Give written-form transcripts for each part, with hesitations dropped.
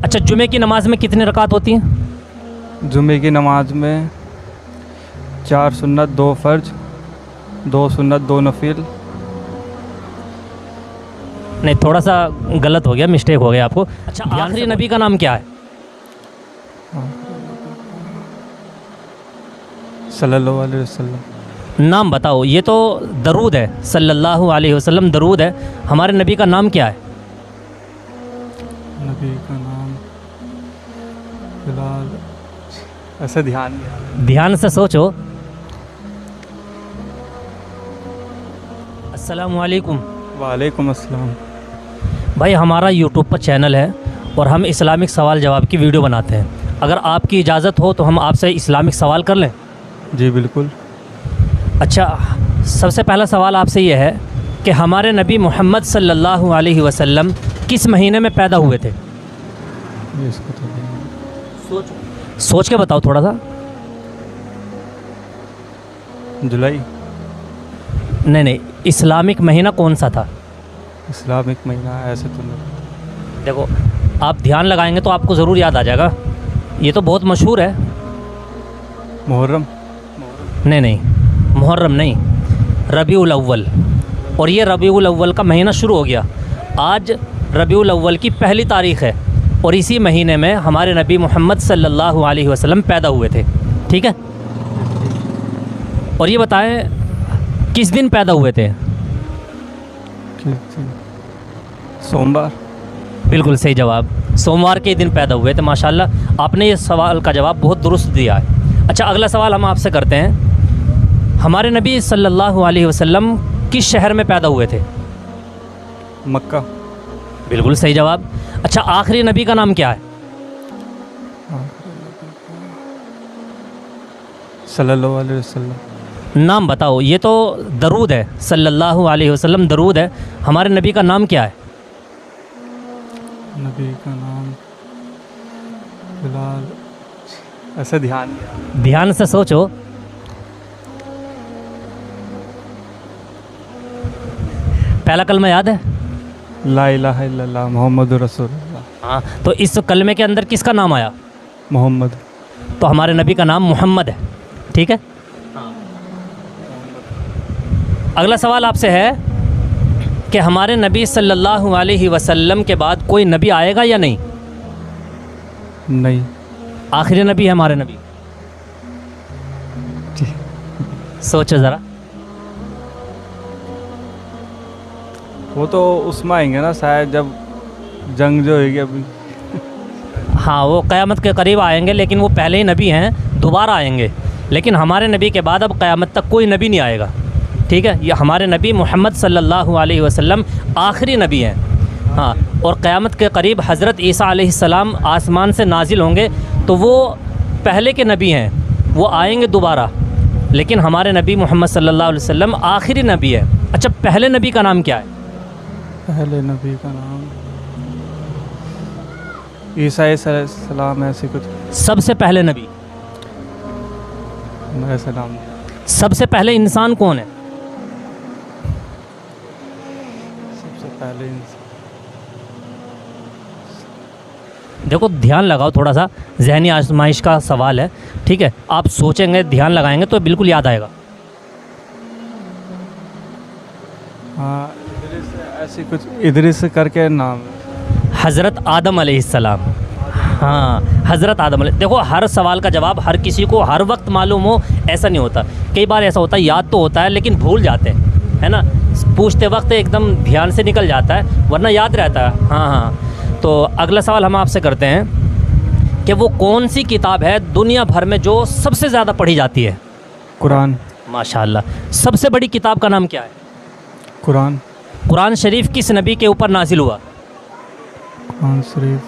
अच्छा, जुमे की नमाज में कितनी रकात होती हैं? जुमे की नमाज में 4 सुन्नत 2 फ़र्ज 2 सुन्नत 2 नफिल। नहीं, थोड़ा सा गलत हो गया, मिस्टेक हो गया आपको। अच्छा, आखिरी नबी का नाम क्या है? सल्लल्लाहु अलैहि वसल्लम। नाम बताओ। ये तो दरूद है, सल्लल्लाहु अलैहि वसल्लम दरूद है। हमारे नबी का नाम क्या है? नबी का नाम फिलहाल ऐसे ध्यान नहीं आ रहा। ध्यान से सोचो। अस्सलामु अलैकुम। वालेकुम अस्सलाम। भाई, हमारा यूट्यूब पर चैनल है और हम इस्लामिक सवाल जवाब की वीडियो बनाते हैं। अगर आपकी इजाज़त हो तो हम आपसे इस्लामिक सवाल कर लें? जी बिल्कुल। अच्छा, सबसे पहला सवाल आपसे ये है कि हमारे नबी मोहम्मद सल्लल्लाहु अलैहि वसल्लम किस महीने में पैदा हुए थे? ये इसको तो सोच के बताओ थोड़ा सा। जुलाई। नहीं, इस्लामिक महीना कौन सा था? इस्लामिक महीना ऐसे तो नहीं। देखो, आप ध्यान लगाएंगे तो आपको ज़रूर याद आ जाएगा। ये तो बहुत मशहूर है। मुहर्रम। नहीं, मुहर्रम नहीं, रबीउल अव्वल। और ये रबीउल अव्वल का महीना शुरू हो गया। आज रबीउल अव्वल की पहली तारीख़ है और इसी महीने में हमारे नबी मोहम्मद सल्लल्लाहु अलैहि वसल्लम पैदा हुए थे। ठीक है? और ये बताएं किस दिन पैदा हुए थे? सोमवार। बिल्कुल सही जवाब, सोमवार के दिन पैदा हुए थे। माशाल्लाह, आपने ये सवाल का जवाब बहुत दुरुस्त दिया है। अच्छा, अगला सवाल हम आपसे करते हैं। हमारे नबी सल्लल्लाहु अलैहि वसल्लम किस शहर में पैदा हुए थे? मक्का। बिल्कुल सही जवाब। अच्छा, आखिरी नबी का नाम क्या है? सल्लल्लाहु अलैहि वसल्लम। नाम बताओ। ये तो दरूद है, सल्लल्लाहु अलैहि वसल्लम दरूद है। हमारे नबी का नाम क्या है? नबी का नाम फिलहाल ऐसे ध्यान नहीं आ रहा। ध्यान से सोचो। पहला कलमा याद है? ला इलाहा इल्लल्लाह मोहम्मद रसूलुल्लाह। हाँ, तो इस कलमे के अंदर किसका नाम आया? मोहम्मद। तो हमारे नबी का नाम मोहम्मद है। ठीक है? अगला सवाल आपसे है कि हमारे नबी सल्लल्लाहु अलैहि वसल्लम के बाद कोई नबी आएगा या नहीं? नहीं। आखिरी नबी है हमारे नबी। सोचो ज़रा। वो तो उसमें आएंगे ना शायद, जब जंग जो होगी अभी। हाँ, वो क़यामत के करीब आएंगे, लेकिन वो पहले ही नबी हैं, दोबारा आएंगे। लेकिन हमारे नबी के बाद अब क़यामत तक कोई नबी नहीं आएगा। ठीक है? ये हमारे नबी मोहम्मद सल्लल्लाहु अलैहि वसल्लम आखिरी नबी हैं। हाँ, और क़यामत के करीब हज़रत ईसा अलैहिस्सलाम आसमान से नाजिल होंगे, तो वो पहले के नबी हैं, वो आएंगे दोबारा। लेकिन हमारे नबी मोहम्मद सल्लल्लाहु अलैहि वसल्लम आखिरी नबी है। अच्छा, पहले नबी का नाम क्या है? पहले नबी का नाम ईसा अलैहिस्सलाम ऐसे कुछ। सबसे पहले नबी, ऐसा नाम। सबसे पहले इंसान कौन है? सबसे पहले देखो, ध्यान लगाओ थोड़ा सा, जहनी आजमाइश का सवाल है। ठीक है? आप सोचेंगे, ध्यान लगाएंगे तो बिल्कुल याद आएगा। हाँ, ऐसी कुछ इदरिस करके नाम। हज़रत आदम अलैहिस्सलाम। हाँ, हज़रत आदम देखो, हर सवाल का जवाब हर किसी को हर वक्त मालूम हो ऐसा नहीं होता। कई बार ऐसा होता है, याद तो होता है लेकिन भूल जाते हैं, है ना? पूछते वक्त एकदम ध्यान से निकल जाता है, वरना याद रहता है। हाँ। तो अगला सवाल हम आपसे करते हैं कि वो कौन सी किताब है दुनिया भर में जो सबसे ज़्यादा पढ़ी जाती है? कुरान। माशाल्लाह। सबसे बड़ी किताब का नाम क्या है? कुरान। कुरान शरीफ किस नबी के ऊपर नाजिल हुआ? कुरान शरीफ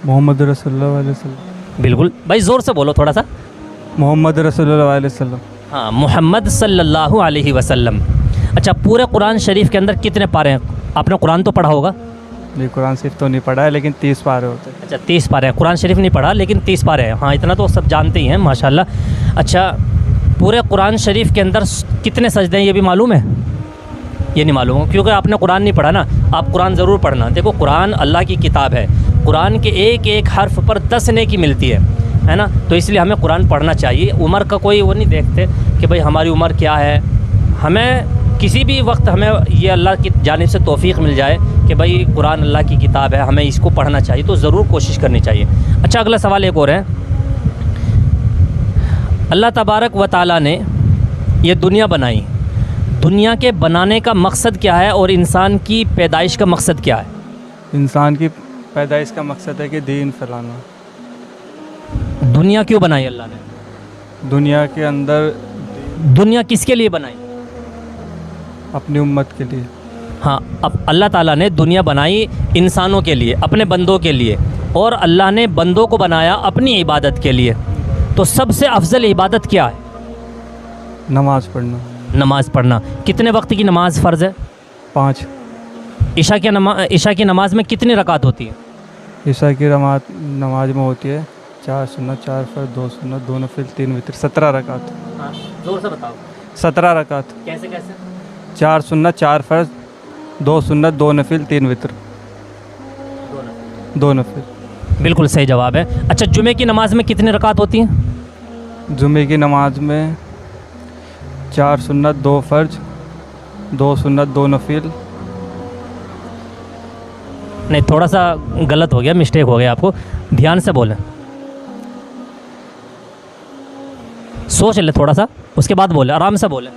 मोहम्मद रसूलुल्लाह अलैहि वसल्लम। बिल्कुल भाई, ज़ोर से बोलो थोड़ा सा। मोहम्मद रसूलुल्लाह अलैहि वसल्लम। हाँ, मोहम्मद सल्लल्लाहु अलैहि वसल्लम। अच्छा, पूरे कुरान शरीफ के अंदर कितने पारे हैं? आपने कुरान तो पढ़ा होगा। ये कुरान शरीफ तो नहीं पढ़ा है, लेकिन 30 पारे होते हैं। अच्छा, 30 पारे हैं। कुरान शरीफ नहीं पढ़ा लेकिन 30 पारे हैं। हाँ, इतना तो सब जानते ही हैं, माशाल्लाह। अच्छा, पूरे कुरान शरीफ के अंदर कितने सजदे हैं ये भी मालूम है? ये नहीं मालूम होगा, क्योंकि आपने कुरान नहीं पढ़ा ना। आप कुरान ज़रूर पढ़ना। देखो कुरान अल्लाह की किताब है, कुरान के एक एक हर्फ पर 10 नेकी मिलती है ना। तो इसलिए हमें कुरान पढ़ना चाहिए। उम्र का कोई वो नहीं देखते कि भाई हमारी उम्र क्या है। हमें किसी भी वक्त हमें ये अल्लाह की जानिब से तौफ़ीक़ मिल जाए कि भाई कुरान अल्लाह की किताब है, हमें इसको पढ़ना चाहिए, तो ज़रूर कोशिश करनी चाहिए। अच्छा, अगला सवाल एक और है। अल्लाह तबारक व तआला ने ये दुनिया बनाई, दुनिया के बनाने का मकसद क्या है और इंसान की पैदाइश का मकसद क्या है? इंसान की पैदाइश का मकसद है कि दीन फैलाना। दुनिया क्यों बनाई अल्लाह ने? दुनिया के अंदर दुनिया किसके लिए बनाई? अपनी उम्मत के लिए। हाँ, अब अल्लाह ताला ने दुनिया बनाई इंसानों के लिए, अपने बंदों के लिए, और अल्लाह ने बंदों को बनाया अपनी इबादत के लिए। तो सबसे अफजल इबादत क्या है? नमाज़ पढ़ना। नमाज़ पढ़ना। कितने वक्त की नमाज फ़र्ज़ है? 5। इशा की नमाज में कितनी रकात होती है? ईशा की नमाज में होती है 4 सुन्नत 4 फ़र्ज़ 2 सुन्नत 2 नफिल 3 वितर 17 रकात। हाँ, ज़ोर से बताओ। 17 रकात। कैसे कैसे? 4 सुन्नत 4 फ़र्ज़ 2 सुन्नत 2 नफिल 3 वितर 2 नफिल। बिल्कुल सही जवाब है। अच्छा, जुमे की नमाज में कितनी रकात होती हैं? जुमे की नमाज में 4 सुन्नत 2 फ़र्ज़ 2 सुन्नत 2 नफिल। नहीं, थोड़ा सा गलत हो गया, मिस्टेक हो गया आपको। ध्यान से बोलें, सोच ले थोड़ा सा, उसके बाद बोले, आराम से बोलें।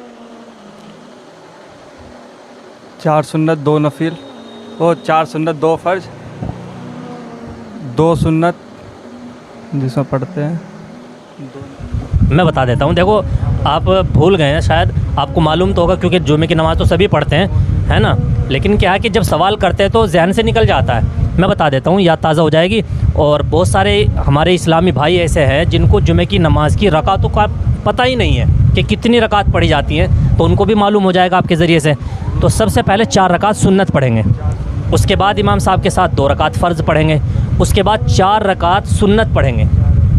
4 सुन्नत 2 नफिल, वो 4 सुन्नत 2 फ़र्ज़ 2 सुन्नत जिसमें पढ़ते हैं। मैं बता देता हूँ। देखो, आप भूल गए हैं शायद, आपको मालूम तो होगा क्योंकि जुमे की नमाज़ तो सभी पढ़ते हैं, है ना। लेकिन क्या है कि जब सवाल करते हैं तो जहन से निकल जाता है। मैं बता देता हूँ, याद ताज़ा हो जाएगी। और बहुत सारे हमारे इस्लामी भाई ऐसे हैं जिनको जुमे की नमाज़ की रकातों का पता ही नहीं है कि कितनी रकात पढ़ी जाती हैं, तो उनको भी मालूम हो जाएगा आपके ज़रिए से। तो सबसे पहले 4 रकात सुन्नत पढ़ेंगे, उसके बाद इमाम साहब के साथ 2 रकात फ़र्ज़ पढ़ेंगे, उसके बाद 4 रकात सुन्नत पढ़ेंगे,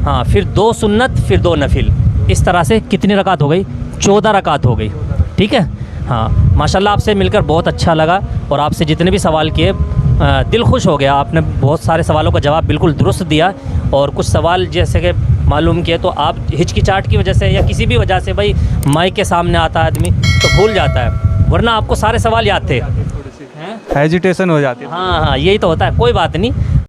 हाँ, फिर 2 सुन्नत, फिर 2 नफिल। इस तरह से कितनी रकात हो गई? 14 रकात हो गई। ठीक है। हाँ, माशाल्लाह आपसे मिलकर बहुत अच्छा लगा, और आपसे जितने भी सवाल किए दिल खुश हो गया। आपने बहुत सारे सवालों का जवाब बिल्कुल दुरुस्त दिया, और कुछ सवाल जैसे कि मालूम किए तो आप हिचकिचाहट की वजह से या किसी भी वजह से, भाई माइक के सामने आता है आदमी तो भूल जाता है, वरना आपको सारे सवाल याद थे। हेजिटेशन हो जाती है। हाँ हाँ, यही तो होता है। कोई बात नहीं,